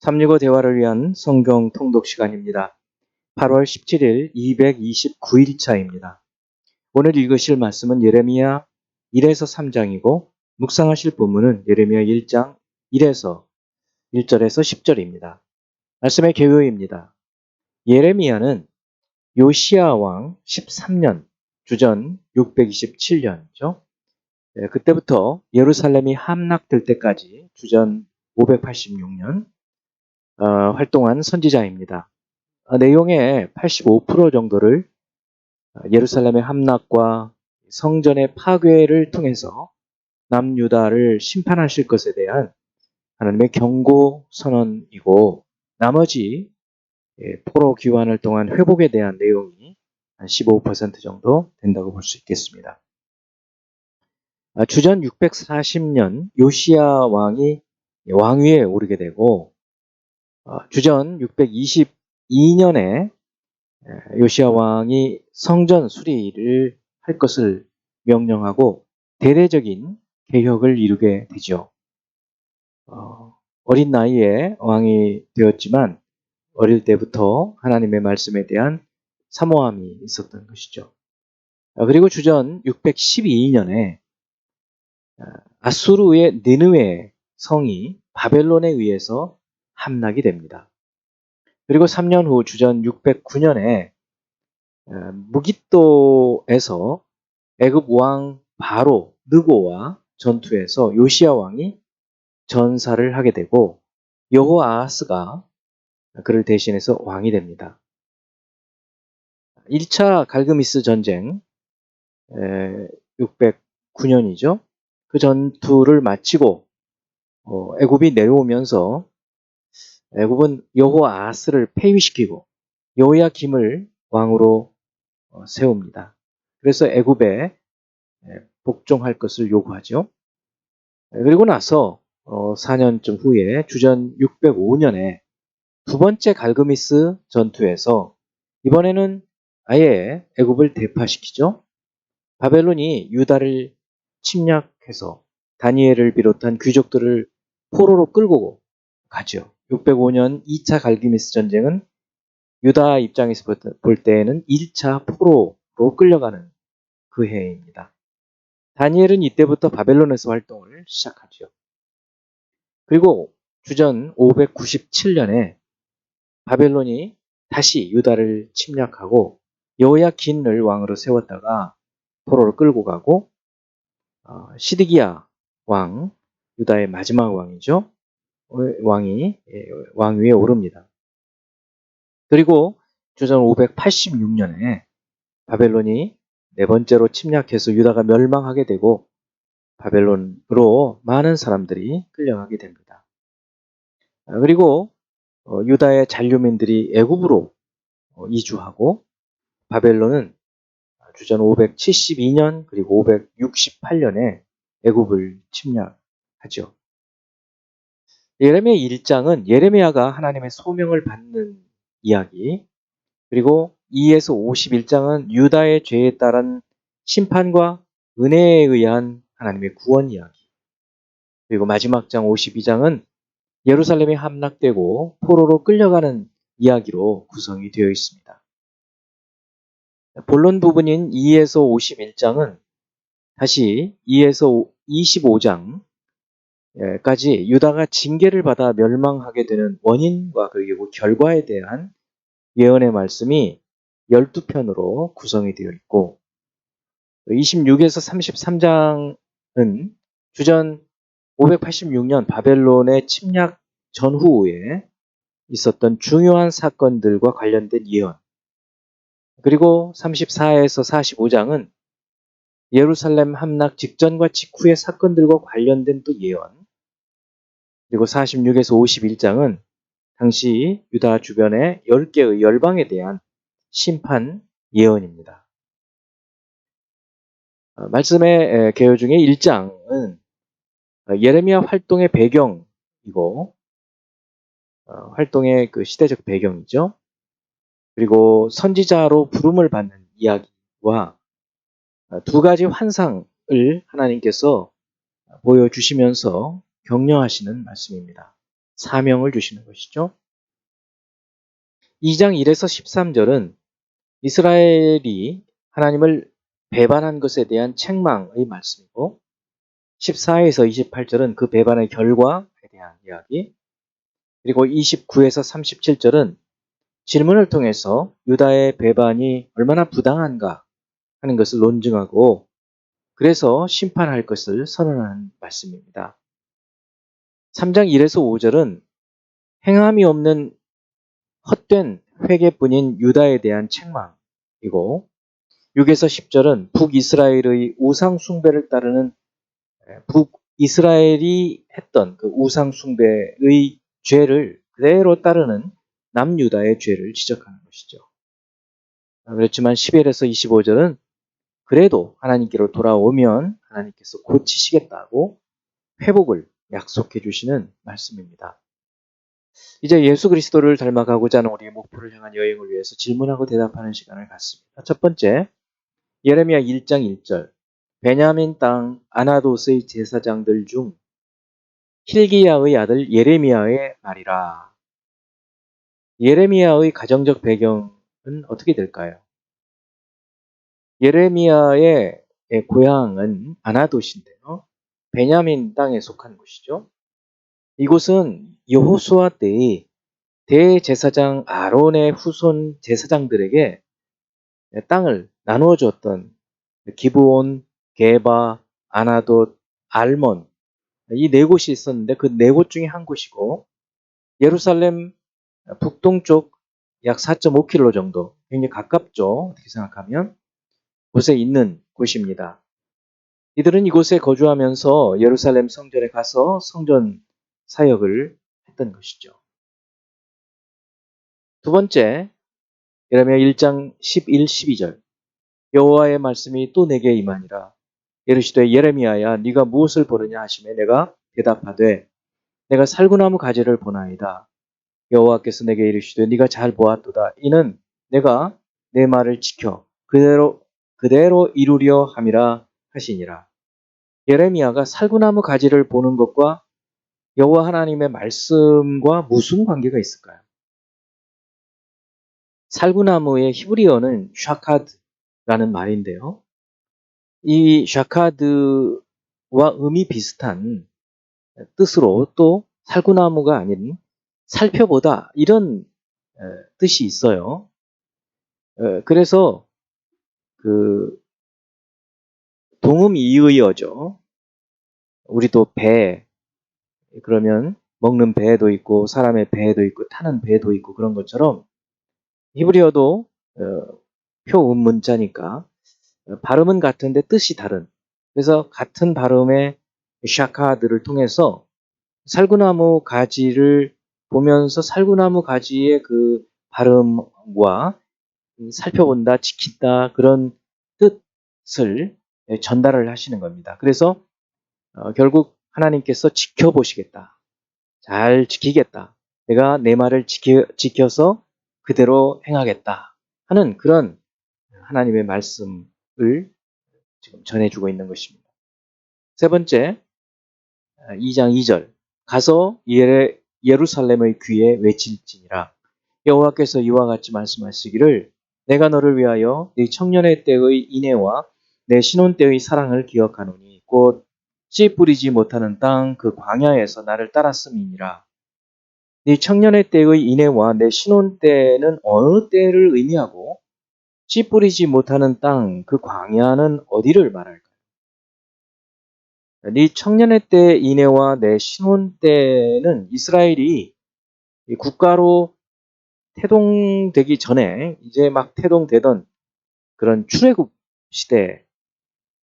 365 대화를 위한 성경 통독 시간입니다. 8월 17일 229일차입니다. 오늘 읽으실 말씀은 예레미야 1에서 3장이고 묵상하실 본문은 예레미야 1장 1절에서 10절입니다. 말씀의 개요입니다. 예레미야는 요시야 왕 13년, 주전 627년이죠. 그때부터 예루살렘이 함락될 때까지 주전 586년 활동한 선지자입니다. 내용의 85% 정도를 예루살렘의 함락과 성전의 파괴를 통해서 남유다를 심판하실 것에 대한 하나님의 경고 선언이고, 나머지 포로 기환을 통한 회복에 대한 내용이 한 15% 정도 된다고 볼 수 있겠습니다. 주전 640년 요시야 왕이 왕위에 오르게 되고, 주전 622년에 요시야 왕이 성전 수리를 할 것을 명령하고 대대적인 개혁을 이루게 되죠. 어린 나이에 왕이 되었지만 어릴 때부터 하나님의 말씀에 대한 사모함이 있었던 것이죠. 그리고 주전 612년에 아수르의 느느웨 성이 바벨론에 의해서 함락이 됩니다. 그리고 3년 후 주전 609년에 무깃도에서 애굽 왕 바로 느고와 전투에서 요시야 왕이 전사를 하게 되고 여호아하스가 그를 대신해서 왕이 됩니다. 1차 갈그미스 전쟁 609년이죠. 그 전투를 마치고 애굽이 내려오면서 애굽은 여호아하스를 폐위시키고 여호야김을 왕으로 세웁니다. 그래서 애굽에 복종할 것을 요구하죠. 그리고 나서 4년쯤 후에 주전 605년에 두 번째 갈그미스 전투에서 이번에는 아예 애굽을 대파시키죠. 바벨론이 유다를 침략해서 다니엘을 비롯한 귀족들을 포로로 끌고 가죠. 605년 2차 갈그미스 전쟁은 유다 입장에서 볼 때에는 1차 포로로 끌려가는 그 해입니다. 다니엘은 이때부터 바벨론에서 활동을 시작하죠. 그리고 주전 597년에 바벨론이 다시 유다를 침략하고 여호야긴을 왕으로 세웠다가 포로를 끌고 가고 시드기야 왕, 유다의 마지막 왕이죠. 왕이 왕위에 오릅니다. 그리고 주전 586년에 바벨론이 네 번째로 침략해서 유다가 멸망하게 되고 바벨론으로 많은 사람들이 끌려가게 됩니다. 그리고 유다의 잔류민들이 애굽으로 이주하고 바벨론은 주전 572년 그리고 568년에 애굽을 침략하죠. 예레미야 1장은 예레미야가 하나님의 소명을 받는 이야기, 그리고 2에서 51장은 유다의 죄에 따른 심판과 은혜에 의한 하나님의 구원 이야기, 그리고 마지막 장 52장은 예루살렘이 함락되고 포로로 끌려가는 이야기로 구성이 되어 있습니다. 본론 부분인 2에서 51장은 다시 2에서 25장까지 유다가 징계를 받아 멸망하게 되는 원인과 그리고 결과에 대한 예언의 말씀이 12편으로 구성이 되어 있고, 26에서 33장은 주전 586년 바벨론의 침략 전후에 있었던 중요한 사건들과 관련된 예언, 그리고 34에서 45장은 예루살렘 함락 직전과 직후의 사건들과 관련된 또 예언, 그리고 46에서 51장은 당시 유다 주변의 10개의 열방에 대한 심판 예언입니다. 말씀의 개요 중에 1장은 예레미야 활동의 배경이고, 활동의 그 시대적 배경이죠. 그리고 선지자로 부름을 받는 이야기와 두 가지 환상을 하나님께서 보여주시면서 격려하시는 말씀입니다. 사명을 주시는 것이죠. 2장 1에서 13절은 이스라엘이 하나님을 배반한 것에 대한 책망의 말씀이고 14에서 28절은 그 배반의 결과에 대한 이야기, 그리고 29에서 37절은 질문을 통해서 유다의 배반이 얼마나 부당한가 하는 것을 논증하고 그래서 심판할 것을 선언하는 말씀입니다. 3장 1에서 5절은 행함이 없는 헛된 회개뿐인 유다에 대한 책망이고 6에서 10절은 북이스라엘의 우상 숭배를 따르는 북이스라엘이 했던 그 우상 숭배의 죄를 그대로 따르는 남유다의 죄를 지적하는 것이죠. 그렇지만 11에서 25절은 그래도 하나님께로 돌아오면 하나님께서 고치시겠다고 회복을 약속해 주시는 말씀입니다. 이제 예수 그리스도를 닮아가고자 하는 우리의 목표를 향한 여행을 위해서 질문하고 대답하는 시간을 갖습니다. 첫 번째, 예레미야 1장 1절. 베냐민 땅 아나돗의 제사장들 중 hil기야의 아들 예레미야의 말이라. 예레미야의 가정적 배경은 어떻게 될까요? 예레미야의 고향은 아나돗인데요. 베냐민 땅에 속한 곳이죠. 이곳은 여호수아 때의 대제사장 아론의 후손 제사장들에게 땅을 나누어 줬던 기브온, 게바, 아나돗, 알몬 이 네 곳이 있었는데 그 네 곳 중에 한 곳이고 예루살렘 북동쪽 약 4.5km 정도 굉장히 가깝죠. 어떻게 생각하면 곳에 있는 곳입니다. 이들은 이곳에 거주하면서 예루살렘 성전에 가서 성전 사역을 했던 것이죠. 두 번째, 예레미야 1장 11, 12절. 여호와의 말씀이 또 내게 임하니라. 이르시되 예레미야야 네가 무엇을 보느냐 하시매 내가 대답하되 내가 살구나무 가지를 보나이다. 여호와께서 내게 이르시되 네가 잘 보았도다. 이는 내가 내 말을 지켜 그대로 이루려 함이라 하시니라. 예레미야가 살구나무 가지를 보는 것과 여호와 하나님의 말씀과 무슨 관계가 있을까요? 살구나무의 히브리어는 샤카드라는 말인데요. 이 샤카드와 음이 비슷한 뜻으로 또 살구나무가 아닌 살펴보다 이런 뜻이 있어요. 그래서 그 동음 이의어죠. 우리도 배 그러면 먹는 배도 있고 사람의 배도 있고 타는 배도 있고 그런 것처럼 히브리어도 표음 문자니까 발음은 같은데 뜻이 다른. 그래서 같은 발음의 샤카드를 통해서 살구나무 가지를 보면서 살구나무 가지의 그 발음과 살펴본다, 지킨다 그런 뜻을 전달을 하시는 겁니다. 그래서 결국 하나님께서 지켜보시겠다. 잘 지키겠다. 내가 내 말을 지켜서 그대로 행하겠다 하는 그런 하나님의 말씀을 지금 전해주고 있는 것입니다. 세 번째, 2장 2절. 가서 예루살렘의 귀에 외칠지니라. 여호와께서 이와 같이 말씀하시기를 내가 너를 위하여 네 청년의 때의 인애와 내 신혼 때의 사랑을 기억하노니 곧 씨 뿌리지 못하는 땅 그 광야에서 나를 따랐음이니라. 네 청년의 때의 인애와 내 신혼 때는 어느 때를 의미하고 씨 뿌리지 못하는 땅 그 광야는 어디를 말할까요? 네 청년의 때 인애와 내 신혼 때는 이스라엘이 국가로 태동되기 전에 이제 막 태동되던 그런 출애굽 시대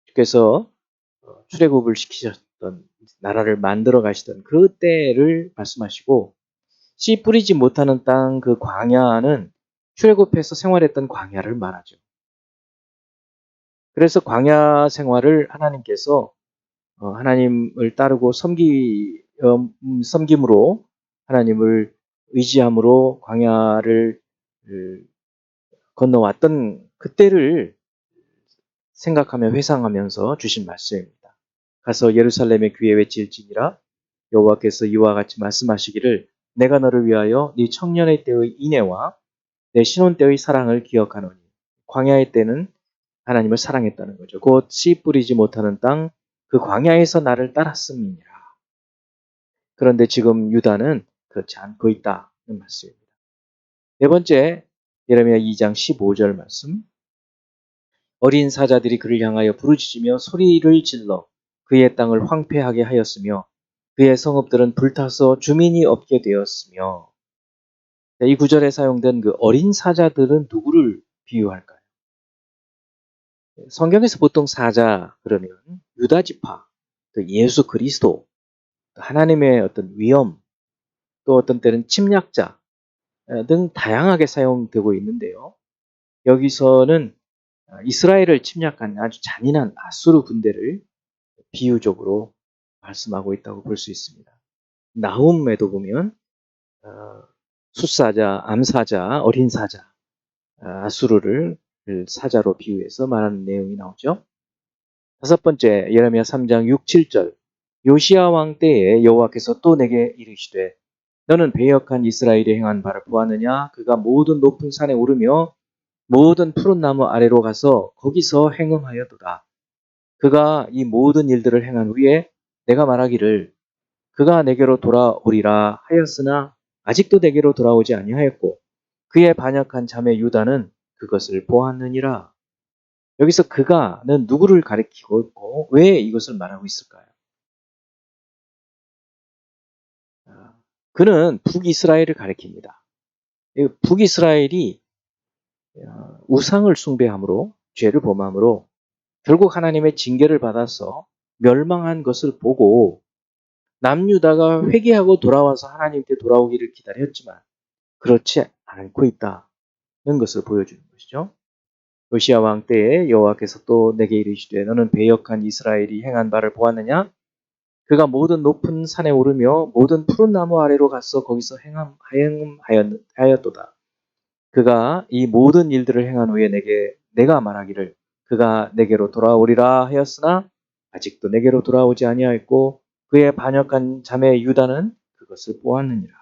주께서 출애굽을 시키셨던 나라를 만들어 가시던 그 때를 말씀하시고 씨 뿌리지 못하는 땅 그 광야는 출애굽해서 생활했던 광야를 말하죠. 그래서 광야 생활을 하나님께서 하나님을 따르고 섬김으로 하나님을 의지함으로 광야를 건너왔던 그때를 생각하며 회상하면서 주신 말씀입니다. 가서 예루살렘의 귀에 외칠지니라 여호와께서 이와 같이 말씀하시기를 내가 너를 위하여 네 청년의 때의 인애와 내 신혼 때의 사랑을 기억하노니. 광야의 때는 하나님을 사랑했다는 거죠. 곧 씨 뿌리지 못하는 땅, 그 광야에서 나를 따랐음이니라. 그런데 지금 유다는 그렇지 않고 있다는 말씀입니다. 네 번째, 예레미야 2장 15절 말씀. 어린 사자들이 그를 향하여 부르짖으며 소리를 질러 그의 땅을 황폐하게 하였으며 그의 성읍들은 불타서 주민이 없게 되었으며. 이 구절에 사용된 그 어린 사자들은 누구를 비유할까요? 성경에서 보통 사자 그러면 유다 지파, 또 예수 그리스도, 또 하나님의 어떤 위엄, 또 어떤 때는 침략자 등 다양하게 사용되고 있는데요. 여기서는 이스라엘을 침략한 아주 잔인한 아수르 군대를 비유적으로 말씀하고 있다고 볼 수 있습니다. 나훔에도 보면 숫사자, 암사자, 어린 사자, 아수르를 사자로 비유해서 말하는 내용이 나오죠. 다섯 번째, 예레미야 3장 6, 7절. 요시야 왕 때에 여호와께서 또 내게 이르시되 너는 배역한 이스라엘이 행한 바를 보았느냐? 그가 모든 높은 산에 오르며 모든 푸른 나무 아래로 가서 거기서 행음하였도다. 그가 이 모든 일들을 행한 후에 내가 말하기를 그가 내게로 돌아오리라 하였으나 아직도 내게로 돌아오지 아니하였고 그의 반역한 자매 유다는 그것을 보았느니라. 여기서 그가는 누구를 가리키고 있고 왜 이것을 말하고 있을까요? 그는 북이스라엘을 가리킵니다. 북이스라엘이 우상을 숭배함으로 죄를 범함으로 결국 하나님의 징계를 받아서 멸망한 것을 보고 남유다가 회개하고 돌아와서 하나님께 돌아오기를 기다렸지만 그렇지 않고 있다는 것을 보여주는 것이죠. 요시야 왕 때에 여호와께서 또 내게 이르시되 너는 배역한 이스라엘이 행한 바를 보았느냐? 그가 모든 높은 산에 오르며 모든 푸른 나무 아래로 가서 거기서 행함하였도다. 그가 이 모든 일들을 행한 후에 내가 말하기를 그가 내게로 돌아오리라 하였으나 아직도 내게로 돌아오지 아니하였고 그의 반역한 자매 유다는 그것을 보았느니라.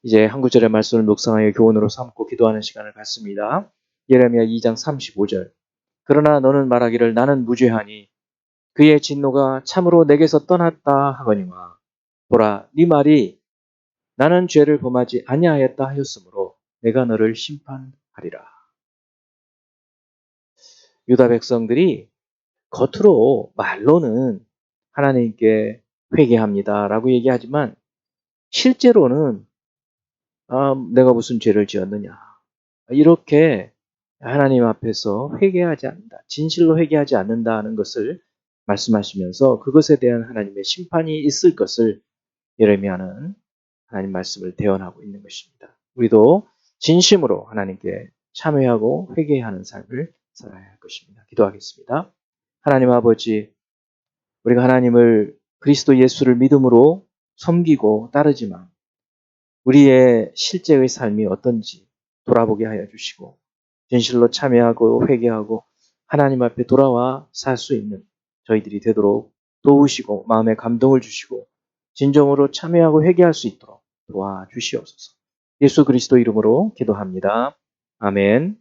이제 한 구절의 말씀을 묵상하여 교훈으로 삼고 기도하는 시간을 갖습니다. 예레미야 2장 35절. 그러나 너는 말하기를 나는 무죄하니 그의 진노가 참으로 내게서 떠났다 하거니와 보라 네 말이 나는 죄를 범하지 아니하였다 하였으므로 내가 너를 심판하리라. 유다 백성들이 겉으로 말로는 하나님께 회개합니다라고 얘기하지만 실제로는 내가 무슨 죄를 지었느냐 이렇게 하나님 앞에서 회개하지 않는다. 진실로 회개하지 않는다는 것을 말씀하시면서 그것에 대한 하나님의 심판이 있을 것을 예레미야는 하나님 말씀을 대언하고 있는 것입니다. 우리도 진심으로 하나님께 참회하고 회개하는 삶을 살아야 할 것입니다. 기도하겠습니다. 하나님 아버지, 우리가 하나님을 그리스도 예수를 믿음으로 섬기고 따르지만 우리의 실제의 삶이 어떤지 돌아보게 하여 주시고 진실로 참여하고 회개하고 하나님 앞에 돌아와 살 수 있는 저희들이 되도록 도우시고 마음에 감동을 주시고 진정으로 참여하고 회개할 수 있도록 도와주시옵소서. 예수 그리스도 이름으로 기도합니다. 아멘.